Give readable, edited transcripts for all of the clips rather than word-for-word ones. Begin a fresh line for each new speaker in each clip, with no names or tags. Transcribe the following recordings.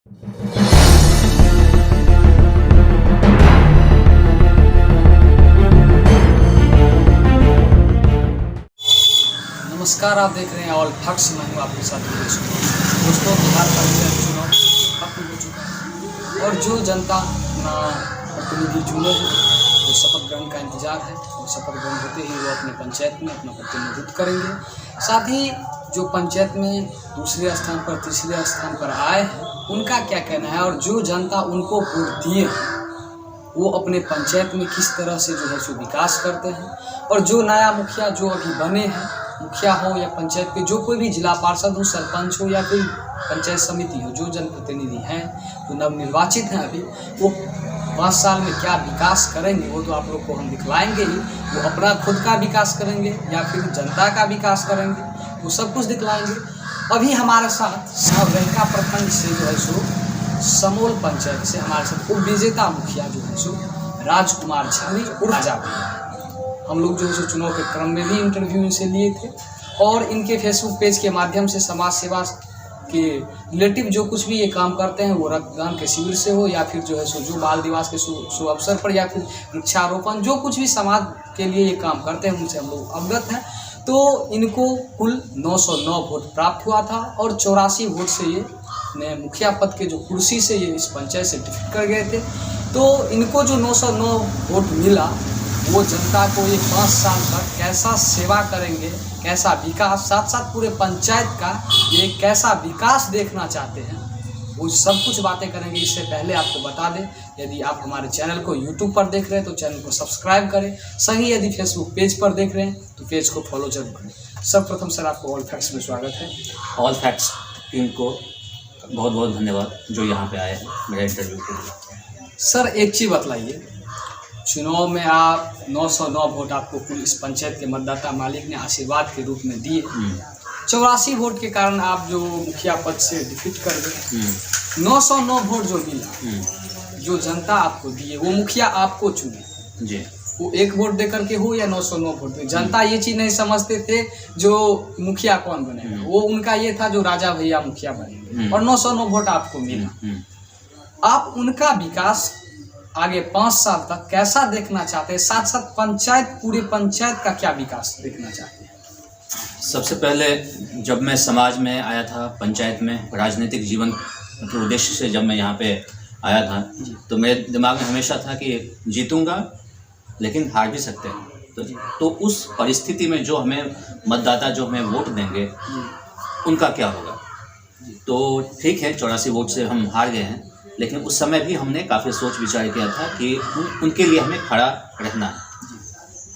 नमस्कार, आप देख रहे हैं ऑल फैक्ट्स। मैं हूँ आपके साथ दोस्तों। बिहार का चुनाव खत्म हो चुका है और जो जनता अपना प्रतिनिधि चुने हैं वो शपथ ग्रहण का इंतजार है और शपथ ग्रहण होते ही वो अपने पंचायत में अपना प्रतिनिधित्व करेंगे। साथ ही जो पंचायत में दूसरे स्थान पर तीसरे स्थान पर आए हैं उनका क्या कहना है और जो जनता उनको वोट दिए हैं वो अपने पंचायत में किस तरह से जो है सो विकास करते हैं। और जो नया मुखिया जो अभी बने हैं, मुखिया हो या पंचायत के जो कोई भी जिला पार्षद हो, सरपंच हो या फिर पंचायत समिति हो, जो जनप्रतिनिधि हैं जो नवनिर्वाचित हैं अभी, वो 5 साल में क्या विकास करेंगे वो तो आप लोग को हम दिखलाएंगे ही। वो अपना खुद का विकास करेंगे या फिर जनता का विकास करेंगे, वो सब कुछ दिखलाएंगे। अभी हमारे साथ रैंका प्रखंड से जो है सो समोल पंचायत से हमारे साथ उप विजेता मुखिया जो है सो राजकुमार झारी और राजा भैया। हम लोग जो है सो चुनाव के क्रम में भी इंटरव्यू इनसे लिए थे और इनके फेसबुक पेज के माध्यम से समाज सेवा के रिलेटिव जो कुछ भी ये काम करते हैं वो रक्तदान के शिविर से हो या फिर जो है सो जो बाल दिवस के शुभ अवसर पर या फिर वृक्षारोपण, जो कुछ भी समाज के लिए ये काम करते हैं उनसे हम लोग अवगत हैं। तो इनको कुल 909 वोट प्राप्त हुआ था और 84 वोट से ये मुखिया पद के जो कुर्सी से ये इस पंचायत से डिफीट कर गए थे। तो इनको जो 909 वोट मिला वो जनता को ये 5 साल तक कैसा सेवा करेंगे, कैसा विकास, साथ साथ पूरे पंचायत का ये कैसा विकास देखना चाहते हैं, वो सब कुछ बातें करेंगे। इससे पहले आपको बता दें, यदि आप हमारे चैनल को यूट्यूब पर देख रहे हैं तो चैनल को सब्सक्राइब करें। सही यदि फेसबुक पेज पर देख रहे हैं तो पेज को फॉलो जरूर करें। सर्वप्रथम सर आपको ऑल फैक्ट्स में स्वागत है।
ऑल फैक्ट्स टीम को बहुत बहुत धन्यवाद जो यहाँ पे आए हैं मेरे इंटरव्यू के लिए।
सर एक चीज़ बतलाइए, चुनाव में आप 909 वोट आपको कुल इस पंचायत के मतदाता मालिक ने आशीर्वाद के रूप में दिए। 84 वोट के कारण आप जो मुखिया पद से डिफीट कर गए। 909 वोट जो मिला, जो जनता आपको दिए, वो मुखिया आपको चुने
जी,
वो 1 वोट दे करके हो या 909 वोट दे। जनता ये चीज़ नहीं समझते थे जो मुखिया कौन बनेगा, वो उनका ये था जो राजा भैया मुखिया बनेंगे और 909 वोट आपको मिला। आप उनका विकास आगे 5 साल तक कैसा देखना चाहते हैं, साथ साथ पंचायत, पूरे पंचायत का क्या विकास देखना चाहते हैं?
सबसे पहले जब मैं समाज में आया था, पंचायत में राजनीतिक जीवन के उद्देश्य से जब मैं यहाँ पे आया था तो मेरे दिमाग में हमेशा था कि जीतूंगा लेकिन हार भी सकते हैं। तो उस परिस्थिति में जो हमें मतदाता जो हमें वोट देंगे उनका क्या होगा। तो ठीक है, 84 वोट से हम हार गए हैं, लेकिन उस समय भी हमने काफ़ी सोच विचार किया था कि उनके लिए हमें खड़ा रहना है।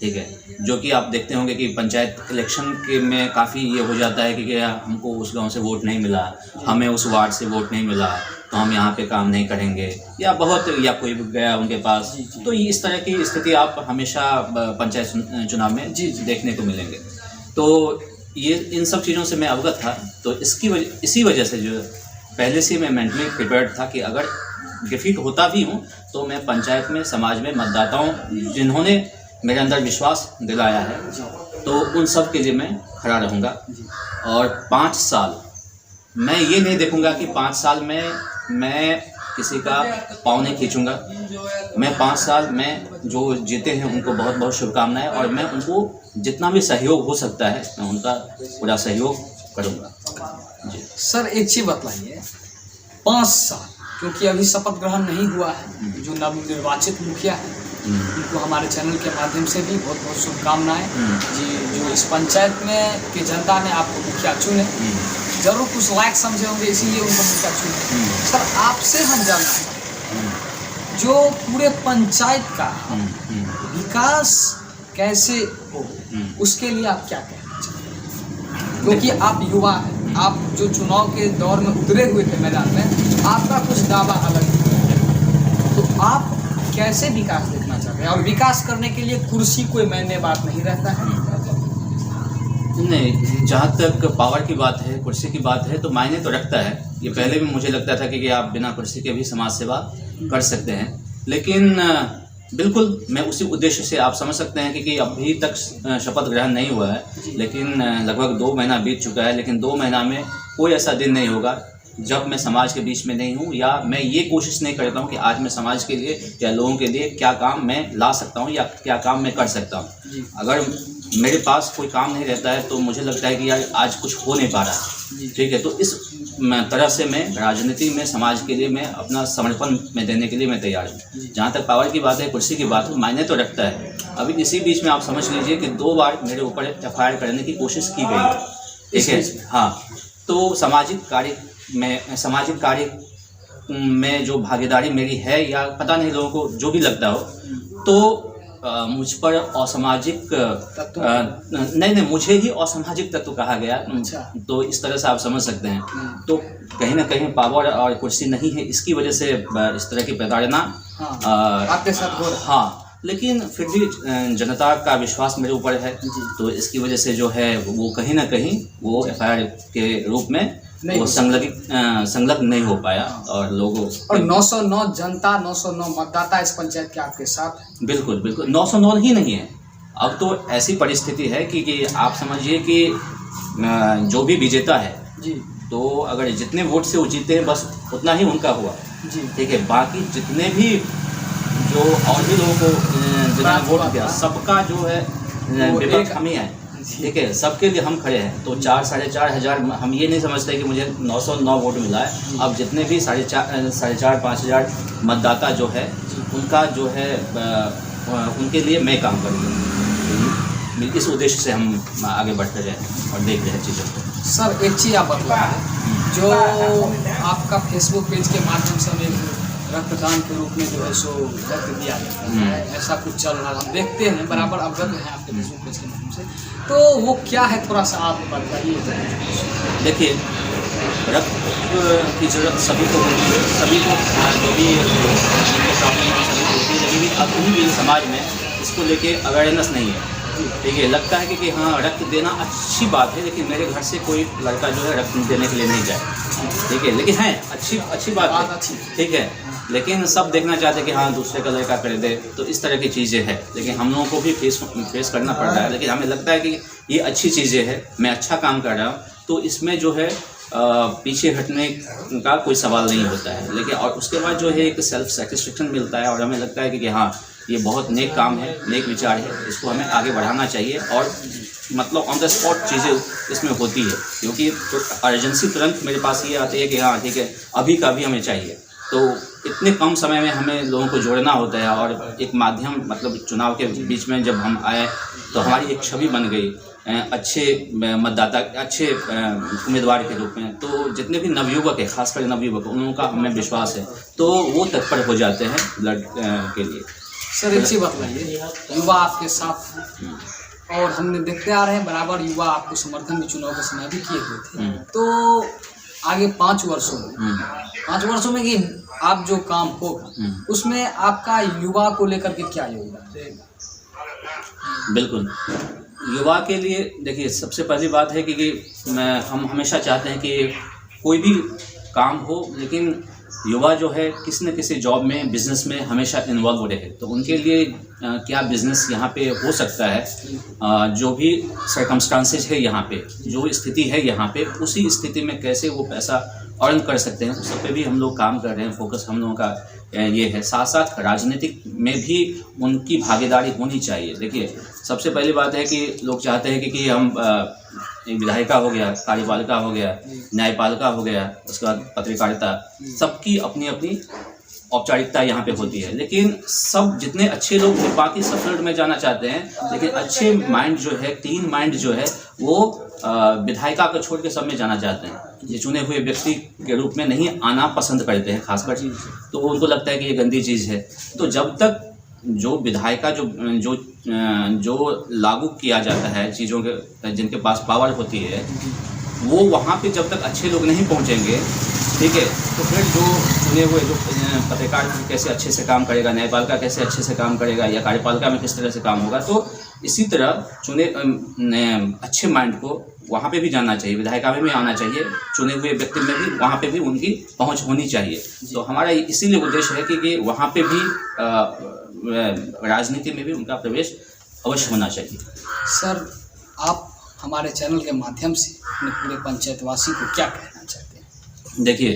ठीक है, जो कि आप देखते होंगे कि पंचायत इलेक्शन के में काफ़ी ये हो जाता है कि हमको उस गांव से वोट नहीं मिला, हमें उस वार्ड से वोट नहीं मिला तो हम यहाँ पे काम नहीं करेंगे, या या कोई गया उनके पास। तो ये इस तरह की स्थिति आप हमेशा पंचायत चुनाव में देखने को मिलेंगे। तो ये इन सब चीज़ों से मैं अवगत था। तो इसी वजह से जो पहले से मैं मेंटली प्रिपेयर्ड था कि अगर डिफीट होता भी हूँ तो मैं पंचायत में, समाज में मतदाताओं जिन्होंने मेरे अंदर विश्वास दिलाया है तो उन सब के लिए मैं खड़ा रहूँगा। और 5 साल मैं ये नहीं देखूँगा कि 5 साल में मैं किसी का पाँव नहीं खींचूँगा। मैं 5 साल में जो जीते हैं उनको बहुत बहुत शुभकामनाएं, और मैं उनको जितना भी सहयोग हो सकता है मैं उनका पूरा सहयोग करूँगा। जी
सर एक चीज़ बतलाइए, 5 साल क्योंकि अभी शपथ ग्रहण नहीं हुआ है, जो नवनिर्वाचित मुखिया है उनको हमारे चैनल के माध्यम से भी बहुत बहुत शुभकामनाएं जी। जो इस पंचायत में की जनता ने आपको मुखिया चुने, जरूर कुछ लायक समझे होंगे इसीलिए उनको मुखिया चुने। सर आपसे हम जानना चाहते जो पूरे पंचायत का विकास कैसे हो, उसके लिए आप क्या कहना चाहते हैं? क्योंकि आप युवा हैं, आप जो चुनाव के दौर में उतरे हुए थे मैदान में, आपका कुछ दावा अलग है, तो आप कैसे विकास देखना चाहते हैं? और विकास करने के लिए कुर्सी कोई मायने बात नहीं रहता है।
नहीं, जहाँ तक पावर की बात है, कुर्सी की बात है तो मायने तो रखता है। ये पहले भी मुझे लगता था कि आप बिना कुर्सी के भी समाज सेवा कर सकते हैं, लेकिन बिल्कुल मैं उसी उद्देश्य से, आप समझ सकते हैं कि अभी तक शपथ ग्रहण नहीं हुआ है, लेकिन लगभग 2 महीना बीत चुका है, लेकिन 2 महीना में कोई ऐसा दिन नहीं होगा जब मैं समाज के बीच में नहीं हूँ, या मैं ये कोशिश नहीं करता हूँ कि आज मैं समाज के लिए या लोगों के लिए क्या काम मैं ला सकता हूँ या क्या काम मैं कर सकता हूँ। अगर मेरे पास कोई काम नहीं रहता है तो मुझे लगता है कि यार आज कुछ हो नहीं पा रहा है, ठीक है। तो इस तरह से मैं राजनीति में समाज के लिए मैं अपना समर्पण में देने के लिए मैं तैयार हूँ। जहाँ तक पावर की बात है, कुर्सी की बात है, मायने तो रखता है। अभी इसी बीच में आप समझ लीजिए कि 2 बार मेरे ऊपर FIR करने की कोशिश की गई है, ठीक है। हाँ, तो सामाजिक कार्य में जो भागीदारी मेरी है या पता नहीं लोगों को जो भी लगता हो, तो मुझ पर असामाजिक नहीं, मुझे ही असामाजिक तत्व कहा गया। तो इस तरह से आप समझ सकते हैं। तो कहीं ना कहीं पावर और कुर्सी नहीं है, इसकी वजह से इस तरह की प्रताड़ना
आपके साथ हो रहा है।
हाँ, लेकिन फिर भी जनता का विश्वास मेरे ऊपर है, तो इसकी वजह से जो है वो कहीं ना कहीं वो FIR के रूप में वो संलग्न नहीं हो पाया। और लोगों
और 909 जनता, 909 मतदाता इस पंचायत के आपके साथ है।
बिल्कुल बिल्कुल 909 ही नहीं है। अब तो ऐसी परिस्थिति है कि आप समझिए कि जो भी विजेता है
जी,
तो अगर जितने वोट से वो जीते हैं बस उतना ही उनका हुआ
जी,
ठीक है। बाकी जितने भी जो और भी लोगों को जितना वोट दिया, सबका जो है विपक्ष हम ही है, ठीक है। सबके लिए हम खड़े हैं। तो 4-4.5 हज़ार, हम ये नहीं समझते कि मुझे 909 वोट मिला है। अब जितने भी 4.5-5 हज़ार मतदाता जो है उनका जो है उनके लिए मैं काम करूँगा। इस उद्देश्य से हम आगे बढ़ते जाएँ और देखते हैं चीज़ों को।
सर एक चीज़ आप बताइए, जो आपका फेसबुक पेज के माध्यम से हमें रक्तदान के रूप में जो है सो रक्त दिया जाता है, ऐसा कुछ चल रहा है, हम देखते हैं, बराबर अवगत हैं आपके फेसबुक पेज के माध्यम से। तो वो क्या है, थोड़ा सा आप बताइए। देखिए,
रक्त की जरूरत सभी को होती है, सभी को जो भी प्रॉब्लम सभी को होती है, लेकिन अभी भी समाज में इसको लेके अवेयरनेस नहीं है, ठीक है। लगता है कि हाँ रक्त देना अच्छी बात है, लेकिन मेरे घर से कोई लड़का जो है रक्त देने के लिए नहीं जाए, ठीक है। लेकिन है अच्छी बात है, ठीक है। लेकिन सब देखना चाहते हैं कि हाँ दूसरे का लड़का कर दे, तो इस तरह की चीज़ें हैं। लेकिन हम लोगों को भी फेस करना पड़ रहा है। लेकिन हमें लगता है कि ये अच्छी चीज़ें हैं, मैं अच्छा काम कर रहा हूँ, तो इसमें जो है पीछे हटने का कोई सवाल नहीं होता है। लेकिन और उसके बाद जो है एक सेल्फ सेटिस्फेक्शन मिलता है, और हमें लगता है कि हाँ ये बहुत नेक काम है, नेक विचार है, इसको हमें आगे बढ़ाना चाहिए। और मतलब ऑन द स्पॉट चीज़ें इसमें होती है, क्योंकि अर्जेंसी तुरंत मेरे पास ये आती है कि हाँ ठीक है अभी का भी हमें चाहिए। तो इतने कम समय में हमें लोगों को जोड़ना होता है, और एक माध्यम मतलब चुनाव के बीच में जब हम आए तो हमारी एक छवि बन गई अच्छे मतदाता, अच्छे उम्मीदवार के रूप में। तो जितने भी नवयुवक है, खासकर नवयुवक, उन लोगों का हमें विश्वास है, तो वो तत्पर हो जाते हैं ब्लड के लिए।
सर एक चीज़ बताइए, युवा आपके साथ हैं और हमने देखते आ रहे हैं बराबर युवा आपको समर्थन भी चुनाव के समय भी किए हुए थे। तो आगे 5 वर्षों में कि आप जो काम होगा उसमें आपका युवा को लेकर के क्या योगदान?
बिल्कुल, युवा के लिए देखिए सबसे पहली बात है कि हम हमेशा चाहते हैं कि कोई भी काम हो, लेकिन युवा जो है किसी न किसी जॉब में, बिजनेस में हमेशा इन्वॉल्व रहे। तो उनके लिए क्या बिजनेस यहाँ पे हो सकता है, जो भी सर्कमस्टांसेज है यहाँ पे, जो स्थिति है यहाँ पे, उसी स्थिति में कैसे वो पैसा अर्न कर सकते हैं, उस सब पे भी हम लोग काम कर रहे हैं। फोकस हम लोगों का ये है। साथ साथ राजनीतिक में भी उनकी भागीदारी होनी चाहिए। देखिए सबसे पहली बात है कि लोग चाहते हैं कि हम एक विधायिका हो गया, कार्यपालिका हो गया, न्यायपालिका हो गया, उसके बाद पत्रकारिता, सबकी अपनी अपनी औपचारिकता यहाँ पे होती है। लेकिन सब जितने अच्छे लोग हैं बाकी सब फील्ड में जाना चाहते हैं, लेकिन अच्छे माइंड जो है, क्लीन माइंड जो है, वो विधायिका को छोड़ के सब में जाना चाहते हैं। ये चुने हुए व्यक्ति के रूप में नहीं आना पसंद करते हैं खासकर, तो उनको लगता है कि ये गंदी चीज़ है। तो जब तक जो विधायिका जो लागू किया जाता है चीज़ों के, जिनके पास पावर होती है, वो वहाँ पे जब तक अच्छे लोग नहीं पहुँचेंगे, ठीक है, तो फिर जो चुने हुए जो पत्रकार कैसे अच्छे से काम करेगा, न्यायपालिका कैसे अच्छे से काम करेगा, या कार्यपालिका में किस तरह से काम होगा। तो इसी तरह चुने अच्छे माइंड को वहाँ पे भी जाना चाहिए, विधायिका में भी आना चाहिए, चुने हुए व्यक्ति में भी वहाँ पे भी उनकी पहुँच होनी चाहिए। तो हमारा इसीलिए उद्देश्य है कि वहाँ पे भी राजनीति में भी उनका प्रवेश अवश्य होना चाहिए।
सर आप हमारे चैनल के माध्यम से अपने पूरे पंचायतवासी को क्या कहना चाहते हैं?
देखिए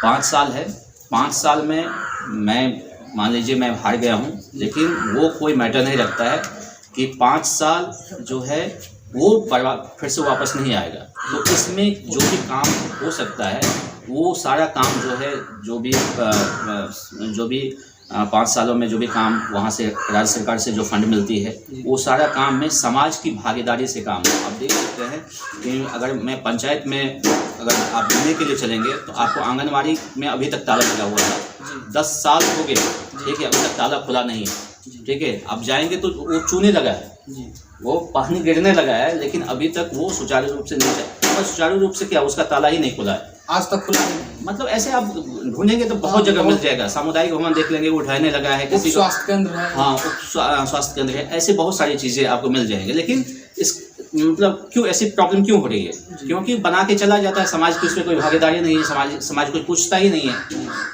5 साल है, 5 साल में मैं मान लीजिए मैं हार गया हूँ, लेकिन वो कोई मैटर नहीं रखता है कि 5 साल जो है वो फिर से वापस नहीं आएगा। तो इसमें जो भी काम हो सकता है वो सारा काम जो है जो भी 5 सालों में जो भी काम वहाँ से राज्य सरकार से जो फंड मिलती है वो सारा काम में समाज की भागीदारी से काम है। आप देख सकते हैं कि अगर मैं पंचायत में अगर आप मिलने के लिए चलेंगे तो आपको आंगनवाड़ी में अभी तक ताला लगा हुआ है, 10 साल हो गए, ठीक है, अभी तक ताला खुला नहीं है, ठीक है। आप जाएंगे तो वो चूने लगा है, वो पानी गिरने लगा है, लेकिन अभी तक वो सुचारू रूप से नहीं है। और सुचारू रूप से क्या, उसका ताला ही नहीं खुला है,
आज तक खुला नहीं।
मतलब ऐसे आप ढूंढेंगे तो बहुत जगह मिल जाएगा। सामुदायिक भवन देख लेंगे, वो उठाने लगा है, किसी
स्वास्थ्य केंद्र है,
हाँ स्वास्थ्य केंद्र है, ऐसे बहुत सारी चीज़ें आपको मिल जाएंगे। लेकिन इस मतलब क्यों ऐसी प्रॉब्लम क्यों हो रही है? क्योंकि बना के चला जाता है, समाज की उसमें कोई भागीदारी नहीं है, समाज कोई पूछता ही नहीं है।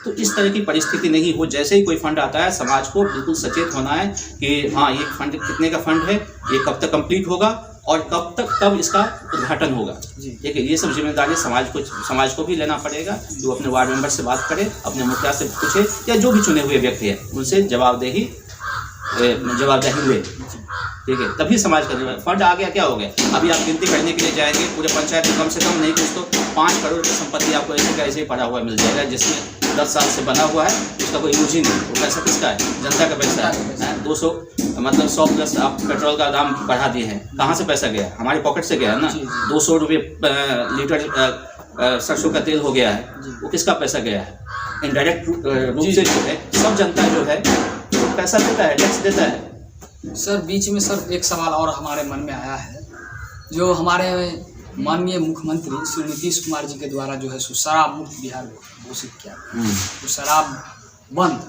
तो इस तरह की परिस्थिति नहीं हो, जैसे ही कोई फंड आता है समाज को बिल्कुल सचेत होना है कि हाँ ये फंड कितने का फंड है, ये कब तक कंप्लीट होगा और कब इसका उद्घाटन होगा, ठीक है। ये सब जिम्मेदारी समाज को भी लेना पड़ेगा। जो अपने वार्ड मेंबर से बात करे, अपने मुखिया से पूछे या जो भी चुने हुए व्यक्ति है उनसे जवाबदेही हुए, ठीक है, तभी समाज का फंड आ गया। क्या हो गया, अभी आप गिनती करने के लिए जाएंगे पूरे पंचायत में कम से कम नहीं कुछ तो 5 करोड़ की संपत्ति आपको ऐसे का ऐसे ही पड़ा हुआ मिल जाएगा, जिसमें 10 साल से बना हुआ है, उसका कोई यूज ही नहीं। वो पैसा किसका है? जनता का पैसा है। 200 मतलब 100 प्लस आप पेट्रोल का दाम बढ़ा दिए हैं, कहाँ से पैसा गया? हमारे पॉकेट से गया है ना। 200 रुपये लीटर सरसों का तेल हो गया है, वो किसका पैसा गया है? इनडायरेक्ट रूप से जो है सब जनता जो है पैसा देता है, टैक्स देता है।
सर बीच में सर एक सवाल और हमारे मन में आया है, जो हमारे माननीय मुख्यमंत्री श्री नीतीश कुमार जी के द्वारा जो है शराब मुक्त बिहार घोषित किया, तो शराब बंद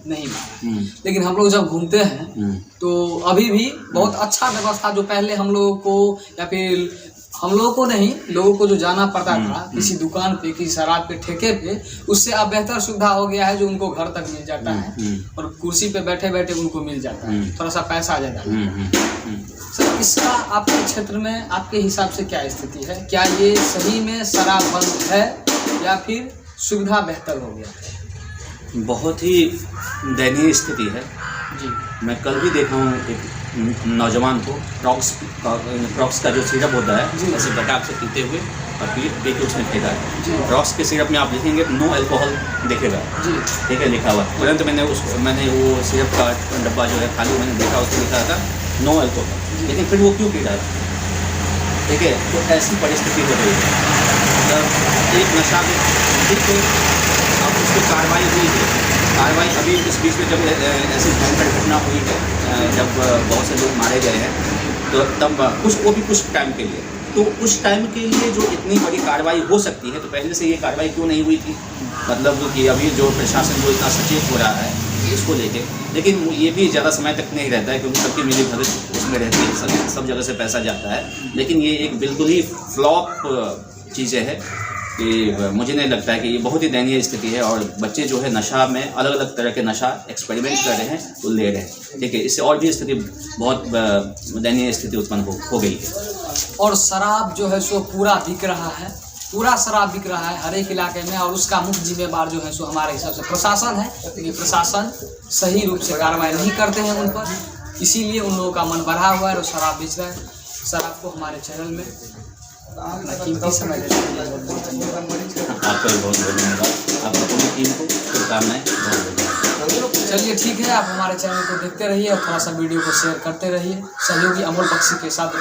नहीं माना, लेकिन हम लोग जब घूमते हैं तो अभी भी बहुत अच्छा व्यवस्था, जो पहले हम लोगों को या फिर हम लोगों को नहीं, लोगों को जो जाना पड़ता था किसी दुकान पे, किसी शराब के ठेके पे, उससे अब बेहतर सुविधा हो गया है, जो उनको घर तक मिल जाता है और कुर्सी पे बैठे बैठे उनको मिल जाता है, थोड़ा सा पैसा ज़्यादा। सर इसका आपके क्षेत्र में आपके हिसाब से क्या स्थिति है? क्या ये सही में शराब बंद है या फिर सुविधा बेहतर हो गया है?
बहुत ही दयनीय स्थिति है
जी।
मैं कल भी देखा हूँ एक नौजवान को क्रॉक्स का जो सिरप होता है ऐसे गटाक से पीते हुए और पी के उसने फेंका है। क्रॉक्स के सिरप में आप लिखेंगे नो अल्कोहल दिखेगा, ठीक है, लिखा हुआ। तुरंत मैंने वो सिरप का डब्बा जो है खाली मैंने देखा, उसमें लिखा था नो अल्कोहल, लेकिन फिर वो क्यों पी रहा था? ठीक है, तो ऐसी परिस्थिति हो रही है। मतलब एक नशा में ठीक है, अब उस पर कार्रवाई हुई है। कार्रवाई अभी इस बीच में जब ऐसी भयंकर घटना हुई है, जब बहुत से लोग मारे गए हैं, तो तब वो भी कुछ टाइम के लिए, तो उस टाइम के लिए जो इतनी बड़ी कार्रवाई हो सकती है, तो पहले से ये कार्रवाई क्यों नहीं हुई थी? मतलब कि अभी जो प्रशासन जो इतना सचेत हो रहा है इसको लेके, लेकिन ये भी ज़्यादा समय तक नहीं रहता है, क्योंकि सबकी मिली भगत उसमें रहती है, सब जगह से पैसा जाता है। लेकिन ये एक बिल्कुल ही फ्लॉप चीज़ें हैं कि मुझे नहीं लगता है कि ये बहुत ही दयनीय स्थिति है। और बच्चे जो है नशा में अलग अलग तरह के नशा एक्सपेरिमेंट कर रहे हैं, वो ले रहे हैं, ठीक है। इससे और भी स्थिति बहुत दयनीय स्थिति उत्पन्न हो गई है।
और शराब जो है सो पूरा बिक रहा है, पूरा शराब बिक रहा है हर एक इलाके में, और उसका मुख्य जिम्मेदार जो है सो हमारे हिसाब से प्रशासन है, क्योंकि प्रशासन सही रूप से कार्रवाई नहीं करते हैं उन पर, इसीलिए उन लोगों का मन बढ़ा हुआ है और शराब बेच रहा है। सर आपको हमारे चैनल में कीमती समय देने के लिए बहुत बहुत धन्यवाद।
आपका भी बहुत बहुत धन्यवाद। आपको पूरी टीम को शुभकामनाएं।
चलिए ठीक है, आप हमारे चैनल को देखते रहिए और थोड़ा सा वीडियो को शेयर करते रहिए। सहयोगी अमोल बख्शी के साथ